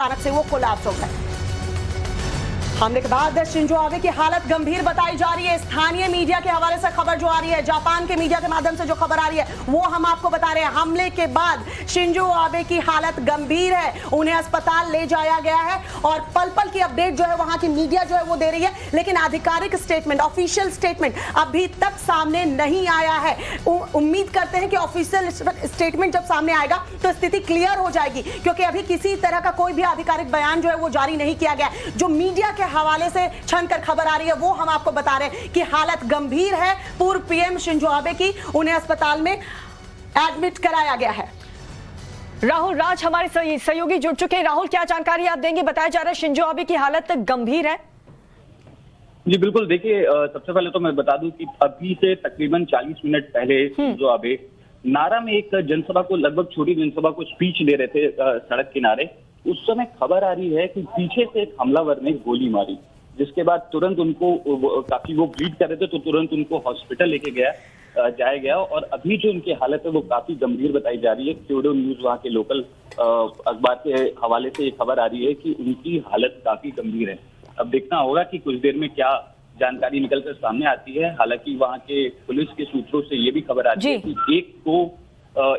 अचानक से वो कोलैप्स हो गए। हमले के बाद शिंजो आबे की हालत गंभीर बताई जा रही है। स्थानीय मीडिया के हवाले से खबर जो आ रही है, जापान के मीडिया के माध्यम से जो खबर आ रही है वो हम आपको बता रहे हैं। हमले के बाद शिंजो आबे की हालत गंभीर है, उन्हें अस्पताल ले जाया गया है और पल पल की अपडेट जो है वहां की मीडिया जो है वो दे रही है, लेकिन आधिकारिक स्टेटमेंट, ऑफिशियल स्टेटमेंट अभी तक सामने नहीं आया है। उम्मीद करते हैं कि ऑफिशियल स्टेटमेंट जब सामने आएगा तो स्थिति क्लियर हो जाएगी, क्योंकि अभी किसी तरह का कोई भी आधिकारिक बयान जो है वो जारी नहीं किया गया। जो मीडिया के हवाले से छनकर खबर आ रही है वो हम आपको बता रहे हैं कि हालत गंभीर है पूर्व पीएम शिंजो आबे की, उन्हें अस्पताल में एडमिट कराया गया है। राहुल राज हमारे सहयोगी जुड़ चुके हैं। राहुल, क्या जानकारी आप देंगे? बताया जा रहा है शिंजो आबे की हालत गंभीर है। जी बिल्कुल, देखिए सबसे पहले तो मैं बता दूं कि अभी से तकरीबन 40 मिनट पहले शिंजो आबे नारा में एक जनसभा को, लगभग छोटी जनसभा को स्पीच दे रहे थे सड़क किनारे। उस समय खबर आ रही है कि पीछे से एक हमलावर ने गोली मारी, जिसके बाद तुरंत उनको काफी वो ब्लीड कर रहे थे, तो तुरंत उनको हॉस्पिटल लेके जाया गया। और अभी जो उनकी हालत है वो काफी गंभीर बताई जा रही है। क्योडो न्यूज वहाँ के लोकल अखबार के हवाले से ये खबर आ रही है कि उनकी हालत काफी गंभीर है। अब देखना होगा कि कुछ देर में क्या जानकारी निकलकर सामने आती है। हालांकि वहाँ के पुलिस के सूत्रों से ये भी खबर आती है कि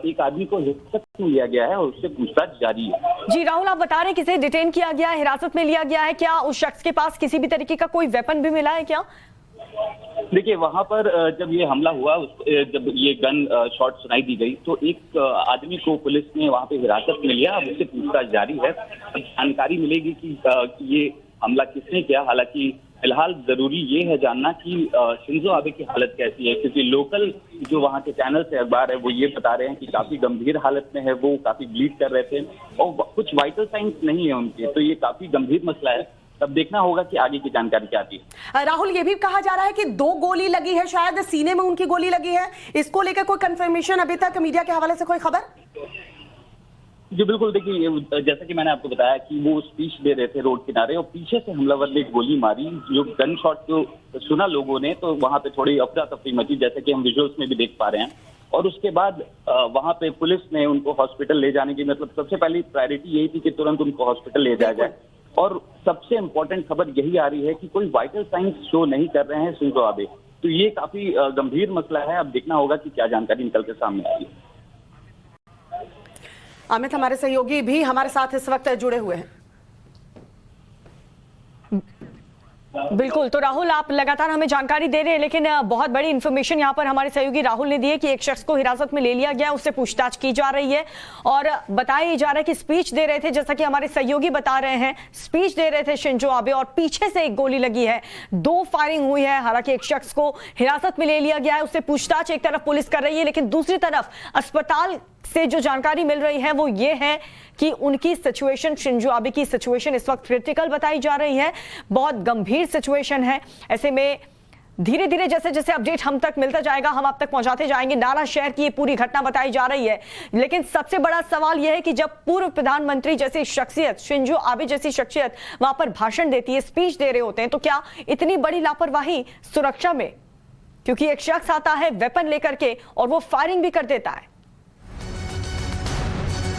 एक आदमी को हिरासत में लिया गया है और उससे पूछताछ जारी है। जी राहुल, आप बता रहे हैं किसे डिटेन किया गया है, हिरासत में लिया गया है। क्या उस शख्स के पास किसी भी तरीके का कोई वेपन भी मिला है क्या? देखिए वहां पर जब ये हमला हुआ, जब ये गन शॉट सुनाई दी गई, तो एक आदमी को पुलिस ने वहां पे हिरासत में लिया। अब उससे पूछताछ जारी है, जानकारी मिलेगी कि ये हमला किसने किया। हालांकि फिलहाल जरूरी ये है जानना कि शिंजो आबे की हालत कैसी है, क्योंकि लोकल जो वहाँ के चैनल से अखबार है वो ये बता रहे हैं कि काफी गंभीर हालत में है, वो काफी ब्लीड कर रहे थे और कुछ वाइटल साइंस नहीं है उनके, तो ये काफी गंभीर मसला है। तब देखना होगा कि आगे की जानकारी क्या आती है। राहुल, ये भी कहा जा रहा है कि 2 गोली लगी है, शायद सीने में उनकी गोली लगी है। इसको लेकर कोई कंफर्मेशन अभी तक मीडिया के हवाले से कोई खबर? जी बिल्कुल, देखिए जैसा कि मैंने आपको बताया कि वो स्पीच दे रहे थे रोड किनारे और पीछे से हमलावर ने गोली मारी। जो गन शॉट जो सुना लोगों ने, तो वहां पे थोड़ी अफरा तफरी मची, जैसे कि हम विजुअल्स में भी देख पा रहे हैं। और उसके बाद वहां पे पुलिस ने उनको हॉस्पिटल ले जाने की, मतलब सबसे पहली प्रायोरिटी यही थी कि तुरंत उनको हॉस्पिटल ले जाया जाए। और सबसे इम्पोर्टेंट खबर यही आ रही है कि कोई वाइटल साइंस शो नहीं कर रहे हैं शिंजो आबे, तो ये काफी गंभीर मसला है। अब देखना होगा कि क्या जानकारी निकल के सामने आई है। अमित, हमारे सहयोगी भी हमारे साथ इस वक्त जुड़े हुए हैं। बिल्कुल, तो राहुल आप लगातार हमें जानकारी दे रहे हैं, लेकिन बहुत बड़ी इंफॉर्मेशन यहाँ पर हमारे सहयोगी राहुल ने दी है कि एक शख्स को हिरासत में ले लिया गया, उससे पूछताछ की जा रही है और बताया जा रहा है कि स्पीच दे रहे थे, जैसा कि हमारे सहयोगी बता रहे हैं, स्पीच दे रहे थे शिंजो आबे और पीछे से एक गोली लगी है, 2 फायरिंग हुई है। हालांकि एक शख्स को हिरासत में ले लिया गया है, उससे पूछताछ एक तरफ पुलिस कर रही है, लेकिन दूसरी तरफ अस्पताल से जो जानकारी मिल रही है वो ये है कि उनकी सिचुएशन, शिंजो आबे की सिचुएशन इस वक्त क्रिटिकल बताई जा रही है, बहुत गंभीर सिचुएशन है। ऐसे में धीरे धीरे जैसे जैसे अपडेट हम तक मिलता जाएगा हम आप तक पहुंचाते जाएंगे। नारा शहर की ये पूरी घटना बताई जा रही है, लेकिन सबसे बड़ा सवाल यह है कि जब पूर्व प्रधानमंत्री जैसी शख्सियत, शिंजो आबे जैसी शख्सियत वहां पर भाषण देती है, स्पीच दे रहे होते हैं, तो क्या इतनी बड़ी लापरवाही सुरक्षा में? क्योंकि एक शख्स आता है वेपन लेकर के और वो फायरिंग भी कर देता है।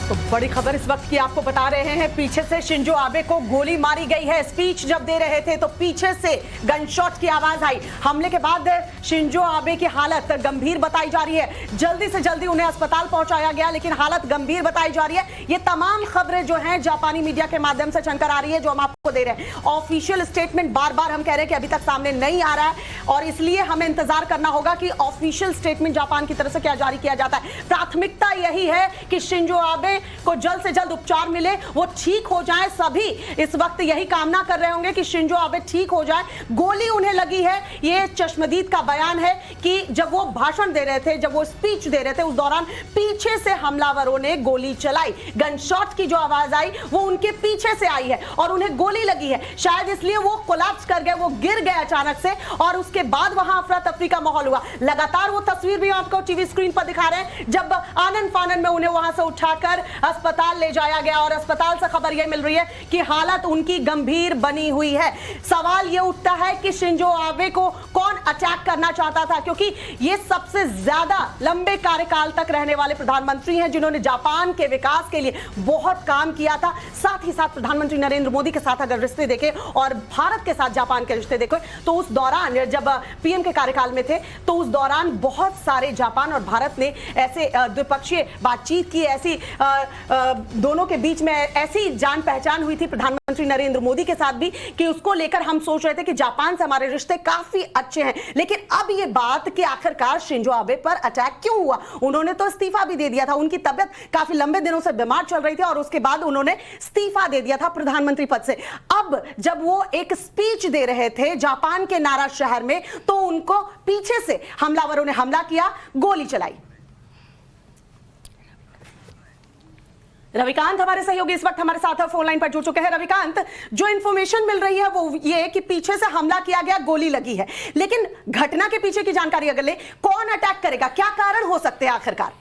तो बड़ी खबर इस वक्त की आपको बता रहे हैं, पीछे से शिंजो आबे को गोली मारी गई है। स्पीच जब दे रहे थे तो पीछे से गनशॉट की आवाज आई। हमले के बाद शिंजो आबे की हालत गंभीर बताई जा रही है, जल्दी से जल्दी उन्हें अस्पताल पहुंचाया गया, लेकिन हालत गंभीर बताई जा रही है। ये तमाम खबरें जो हैं जापानी मीडिया के माध्यम से छनकर आ रही है, जो हम आपको दे रहे हैं। ऑफिशियल स्टेटमेंट बार बार हम कह रहे हैं कि अभी तक सामने नहीं आ रहा है और इसलिए हमें इंतजार करना होगा कि ऑफिशियल स्टेटमेंट जापान की तरफ से क्या जारी किया जाता है। प्राथमिकता यही है कि शिंजो आबे को जल्द से जल्द उपचार मिले, वो ठीक हो जाए। सभी इस वक्त यही कामना कर रहे होंगे कि शिंजो आबे ठीक हो जाए। गोली उन्हें लगी है, ये चश्मदीद का बयान है कि जब वो भाषण दे रहे थे, जब वो स्पीच दे रहे थे, उस दौरान पीछे से हमलावरों ने गोली चलाई। गनशॉट की जो आवाज आई वो उनके पीछे से आई है और उन्हें गोली लगी है। शायद इसलिए वो कोलैप्स कर गए, वो गिर गए अचानक से और उसके बाद वहां अफरा तफरी का माहौल हुआ। लगातार वो तस्वीर भी आपको टीवी स्क्रीन पर दिखा रहे हैं, जब आनन फानन में उन्हें वहां से उठाकर अस्पताल ले जाया गया और अस्पताल से खबर यह मिल रही है कि हालत उनकी गंभीर बनी हुई है। सवाल यह उठता है कि शिंजो आबे को कौन अटैक करना चाहता था, क्योंकि ये सबसे ज्यादा लंबे कार्यकाल तक रहने वाले प्रधानमंत्री हैं जिन्होंने जापान के विकास के लिए बहुत काम किया था। साथ ही साथ प्रधानमंत्री नरेंद्र मोदी के साथ अगर रिश्ते देखें और भारत के साथ जापान के रिश्ते देखें तो उस दौरान जब पीएम के कार्यकाल में थे तो उस दौरान बहुत सारे जापान और भारत ने ऐसे द्विपक्षीय बातचीत की, ऐसी दोनों के बीच में ऐसी जान पहचान हुई थी प्रधानमंत्री नरेंद्र मोदी के साथ भी कि उसको लेकर हम सोच रहे थे कि जापान से हमारे रिश्ते काफी अच्छे हैं। लेकिन अब ये बात कि आखिरकार शिंजो आबे पर अटैक क्यों हुआ, उन्होंने तो इस्तीफा भी दे दिया था, उनकी तबियत काफी लंबे दिनों से बीमार चल रही थी और उसके बाद उन्होंने इस्तीफा दे दिया था प्रधानमंत्री पद से। अब जब वो एक स्पीच दे रहे थे जापान के नारा शहर में तो उनको पीछे से हमलावरों ने हमला किया, गोली चलाई। रविकांत हमारे सहयोगी इस वक्त हमारे साथ फोन लाइन पर जुड़ चुके हैं। रविकांत, जो इंफॉर्मेशन मिल रही है वो ये कि पीछे से हमला किया गया, गोली लगी है, लेकिन घटना के पीछे की जानकारी अगर ले, कौन अटैक करेगा, क्या कारण हो सकते हैं आखिरकार?